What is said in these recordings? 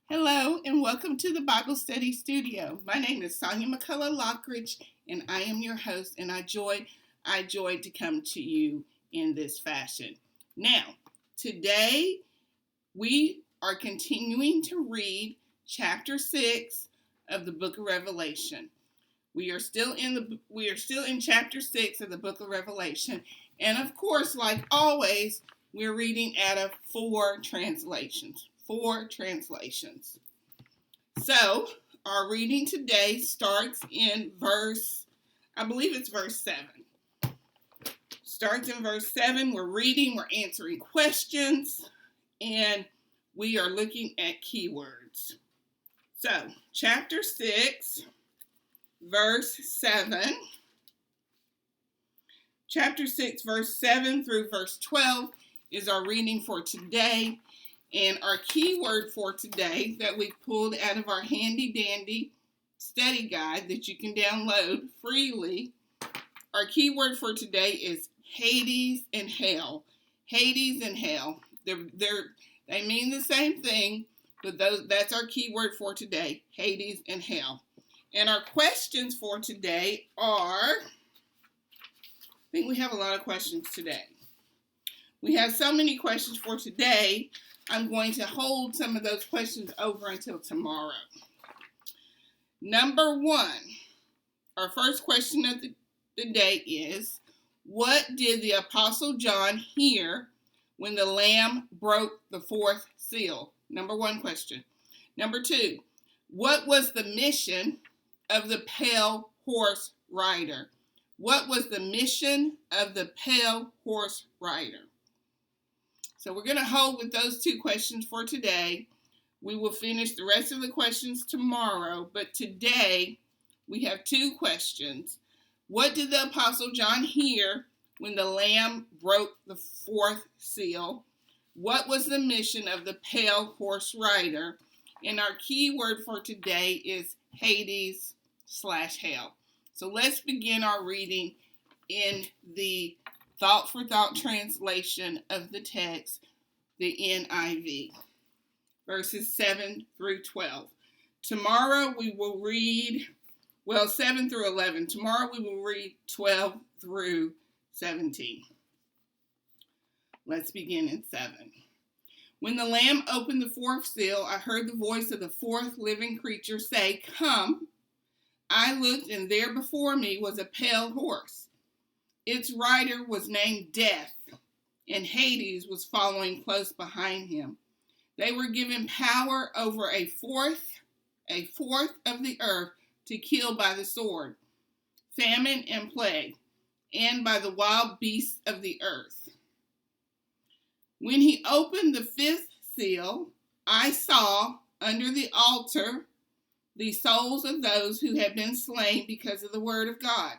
Hello and welcome to the Bible Study Studio. My name is Sonia McCullough Lockridge and I am your host, and I joy to come to you in this fashion. Now, today we are continuing to read chapter 6 of the book of Revelation. We are still in chapter 6 of the book of Revelation, and of course, like always, we're reading out of four translations. So, our reading today starts in verse 7. Starts in verse 7. We're reading, we're answering questions, and we are looking at keywords. So, chapter 6, verse 7. Chapter 6, verse 7 through verse 12 is our reading for today. And our keyword for today that we've pulled out of our handy dandy study guide that you can download freely, our keyword for today is Hades and hell. Hades and hell. They mean the same thing, but that's our keyword for today, Hades and hell. And our questions for today are, I think we have a lot of questions today. We have so many questions for today, I'm going to hold some of those questions over until tomorrow. Number 1, our first question of the day is, what did the Apostle John hear when the Lamb broke the fourth seal? Number 1 question. Number 2, what was the mission of the pale horse rider? What was the mission of the pale horse rider? So we're going to hold with those 2 questions for today. We will finish the rest of the questions tomorrow, but today we have 2 questions. What did the Apostle John hear when the Lamb broke the fourth seal? What was the mission of the pale horse rider? And our key word for today is Hades/hell. So let's begin our reading in the Thought for Thought translation of the text, the NIV, verses 7 through 12. Tomorrow we will read, 7 through 11. Tomorrow we will read 12 through 17. Let's begin in 7. When the Lamb opened the fourth seal, I heard the voice of the fourth living creature say, "Come." I looked, and there before me was a pale horse. Its rider was named Death, and Hades was following close behind him. They were given power over a fourth of the earth to kill by the sword, famine, and plague, and by the wild beasts of the earth. When he opened the fifth seal, I saw under the altar the souls of those who had been slain because of the word of God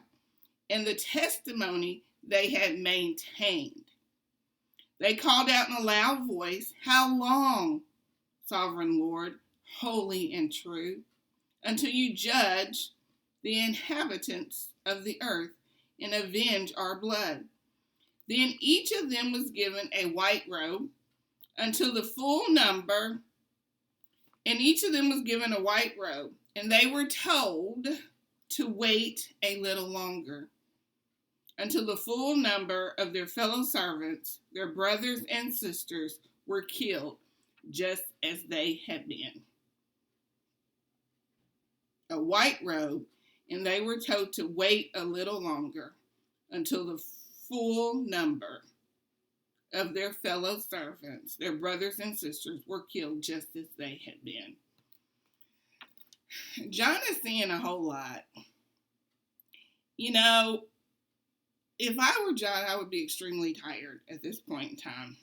and the testimony they had maintained. They called out in a loud voice, "How long, sovereign Lord, holy and true, until you judge the inhabitants of the earth and avenge our blood?" Then each of them was given a white robe until the full number, and they were told to wait a little longer, until the full number of their fellow servants, their brothers and sisters, were killed, just as they had been. A white robe, and they were told to wait a little longer, until the full number of their fellow servants, their brothers and sisters, were killed, just as they had been. John is seeing a whole lot. If I were John, I would be extremely tired at this point in time.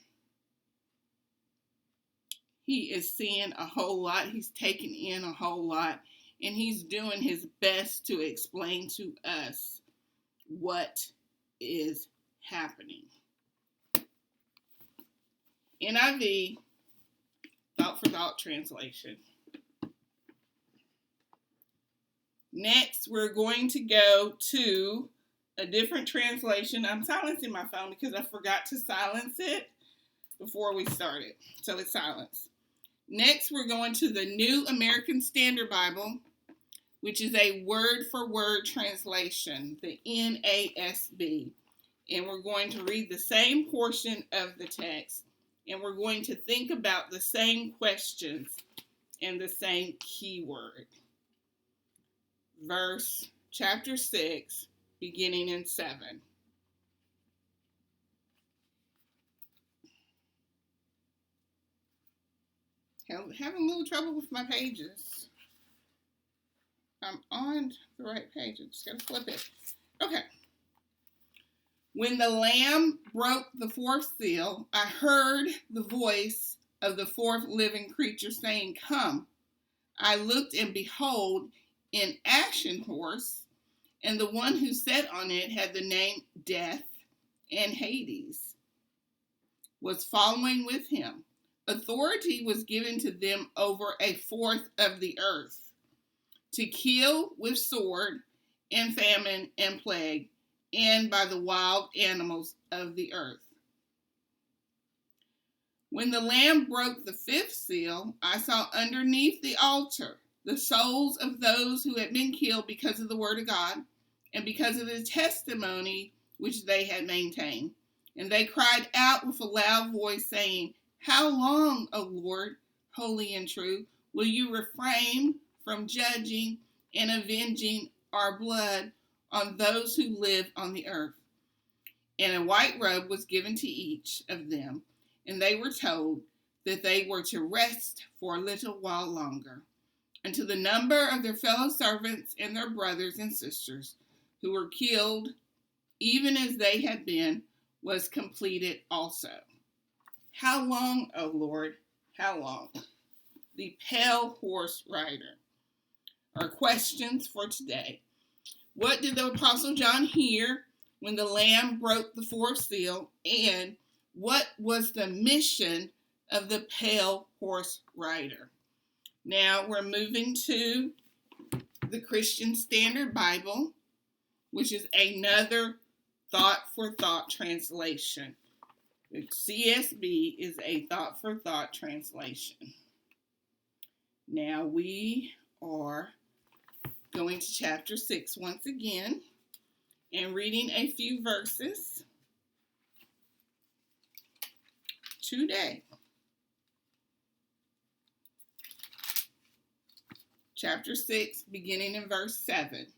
He is seeing a whole lot. He's taking in a whole lot. And he's doing his best to explain to us what is happening. NIV, Thought for Thought translation. Next, we're going to go to a different translation. I'm silencing my phone because I forgot to silence it before we started. So it's silenced. Next, we're going to the New American Standard Bible, which is a word-for-word translation, the NASB. And we're going to read the same portion of the text, and we're going to think about the same questions and the same keyword. Chapter 6, beginning in 7. Having a little trouble with my pages. I'm on the right page. I just got to flip it. Okay. When the Lamb broke the fourth seal, I heard the voice of the fourth living creature saying, "Come." I looked, and behold, an ashen horse, and the one who sat on it had the name Death, and Hades was following with him. Authority was given to them over a fourth of the earth, to kill with sword and famine and plague, and by the wild animals of the earth. When the Lamb broke the fifth seal, I saw underneath the altar the souls of those who had been killed because of the word of God and because of the testimony which they had maintained. And they cried out with a loud voice, saying, "How long, O Lord, holy and true, will you refrain from judging and avenging our blood on those who live on the earth?" And a white robe was given to each of them, and they were told that they were to rest for a little while longer, until the number of their fellow servants and their brothers and sisters who were killed, even as they had been, was completed also. How long, O Lord, how long? The pale horse rider. Our questions for today. What did the Apostle John hear when the Lamb broke the fourth seal? And what was the mission of the pale horse rider? Now we're moving to the Christian Standard Bible, which is another thought-for-thought translation. The CSB is a thought-for-thought translation. Now we are going to chapter 6 once again and reading a few verses today. Chapter 6, beginning in verse 7.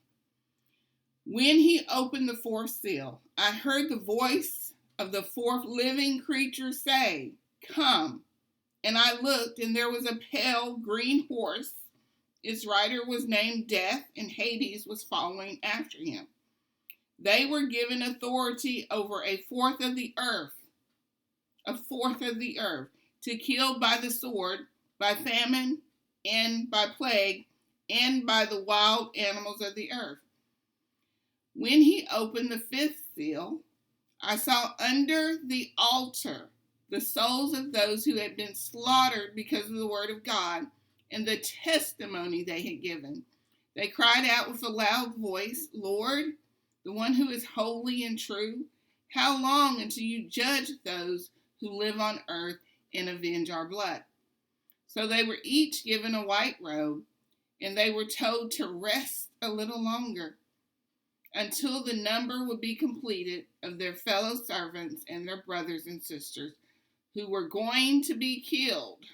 When he opened the fourth seal, I heard the voice of the fourth living creature say, "Come." And I looked, and there was a pale green horse. Its rider was named Death, and Hades was following after him. They were given authority over a fourth of the earth, to kill by the sword, by famine, and by plague, and by the wild animals of the earth. When he opened the fifth seal, I saw under the altar the souls of those who had been slaughtered because of the word of God and the testimony they had given. They cried out with a loud voice, "Lord, the one who is holy and true, how long until you judge those who live on earth and avenge our blood?" So they were each given a white robe, and they were told to rest a little longer, until the number would be completed of their fellow servants and their brothers and sisters who were going to be killed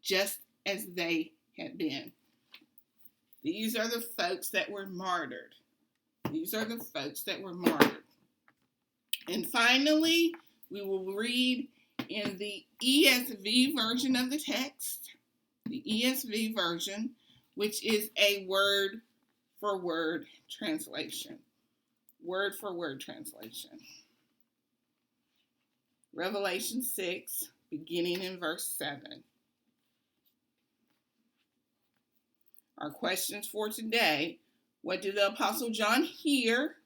just as they had been. These are the folks that were martyred. And finally, we will read in the ESV version of the text, the ESV version, which is a word-for-word translation. Word-for-word translation. Revelation 6, beginning in verse 7. Our questions for today: what did the Apostle John hear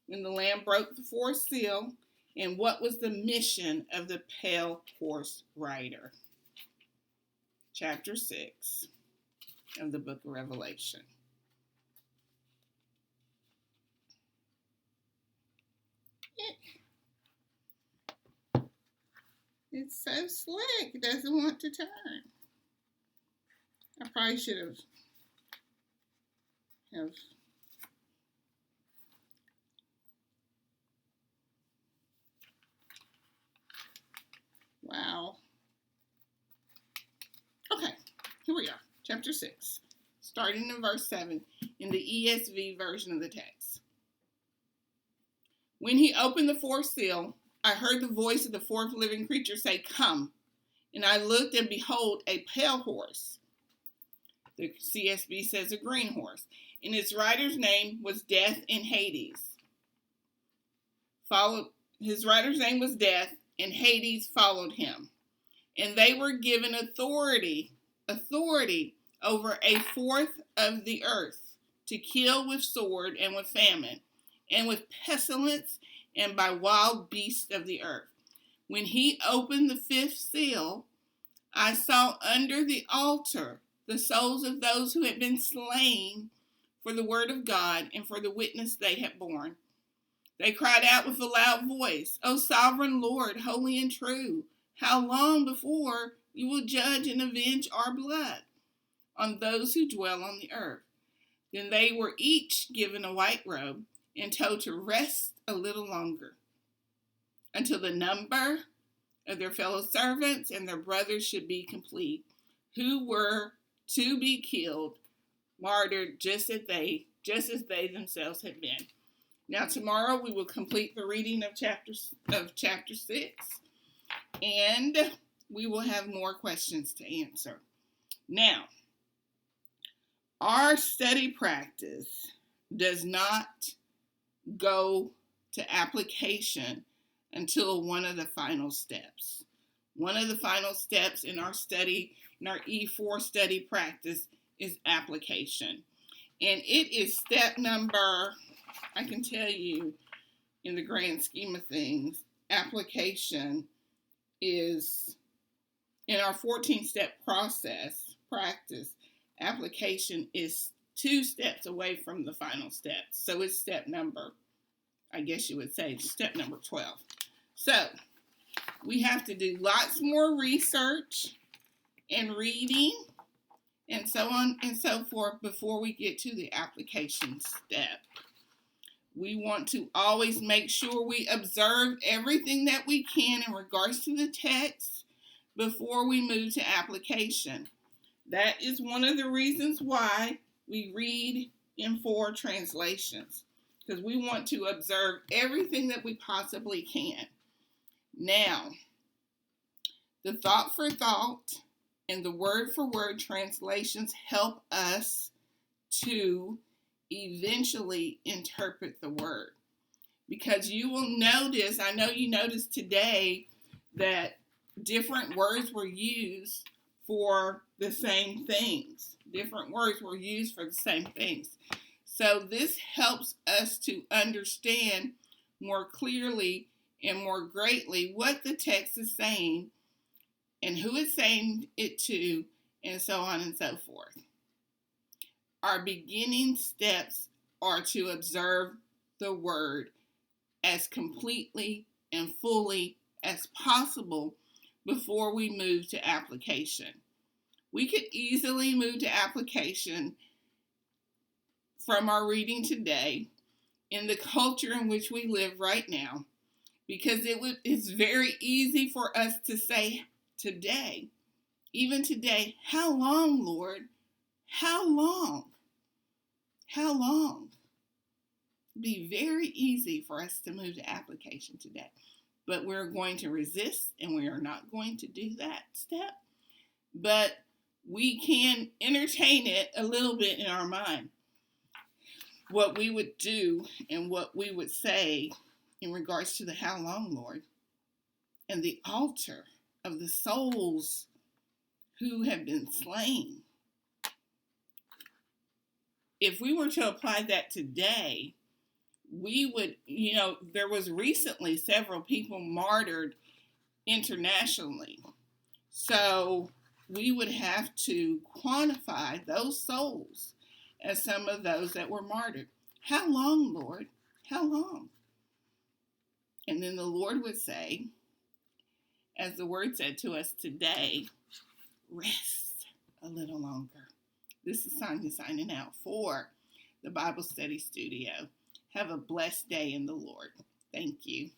when the Lamb broke the fourth seal? And what was the mission of the pale horse rider? Chapter 6 of the book of Revelation. It's so slick, it doesn't want to turn. I probably should have wow. Okay, here we are, chapter 6, starting in verse 7 in the ESV version of the text. When he opened the fourth seal, I heard the voice of the fourth living creature say, "Come." And I looked, and behold, a pale horse. The CSB says a green horse. And its rider's name was Death and Hades. His rider's name was Death, and Hades followed him. And they were given authority over a fourth of the earth, to kill with sword and with famine, and with pestilence, and by wild beasts of the earth. When he opened the fifth seal, I saw under the altar the souls of those who had been slain for the word of God and for the witness they had borne. They cried out with a loud voice, "O sovereign Lord, holy and true, how long before you will judge and avenge our blood on those who dwell on the earth?" Then they were each given a white robe and told to rest a little longer, until the number of their fellow servants and their brothers should be complete, who were to be killed, martyred, just as they themselves had been. Now tomorrow we will complete the reading of chapter 6, and we will have more questions to answer. Now, our study practice does not go to application until one of the final steps. One of the final steps in our study, in our E4 study practice, is application. And it is step number, I can tell you, in the grand scheme of things, application is, in our 14-step practice, application is 2 steps away from the final step. So it's step number, I guess you would say, step number 12. So we have to do lots more research and reading and so on and so forth before we get to the application step. We want to always make sure we observe everything that we can in regards to the text before we move to application. That is one of the reasons why we read in 4 translations, because we want to observe everything that we possibly can. Now, the thought for thought and the word for word translations help us to eventually interpret the word. Because you will notice, I know you noticed today, that different words were used for the same things. Different words were used for the same things. So this helps us to understand more clearly and more greatly what the text is saying and who it's saying it to, and so on and so forth. Our beginning steps are to observe the word as completely and fully as possible before we move to application. We could easily move to application from our reading today in the culture in which we live right now, because it's very easy for us to say today, even today, "How long, Lord? How long? How long?" It'd be very easy for us to move to application today. But we're going to resist, and we are not going to do that step. But we can entertain it a little bit in our mind, what we would do and what we would say in regards to the "How long, Lord?" and the altar of the souls who have been slain. If we were to apply that today, we would, there was recently several people martyred internationally. So we would have to quantify those souls as some of those that were martyred. "How long, Lord? How long?" And then the Lord would say, as the word said to us today, "Rest a little longer. This is Sonia signing out for the Bible Study Studio. Have a blessed day in the Lord. Thank you.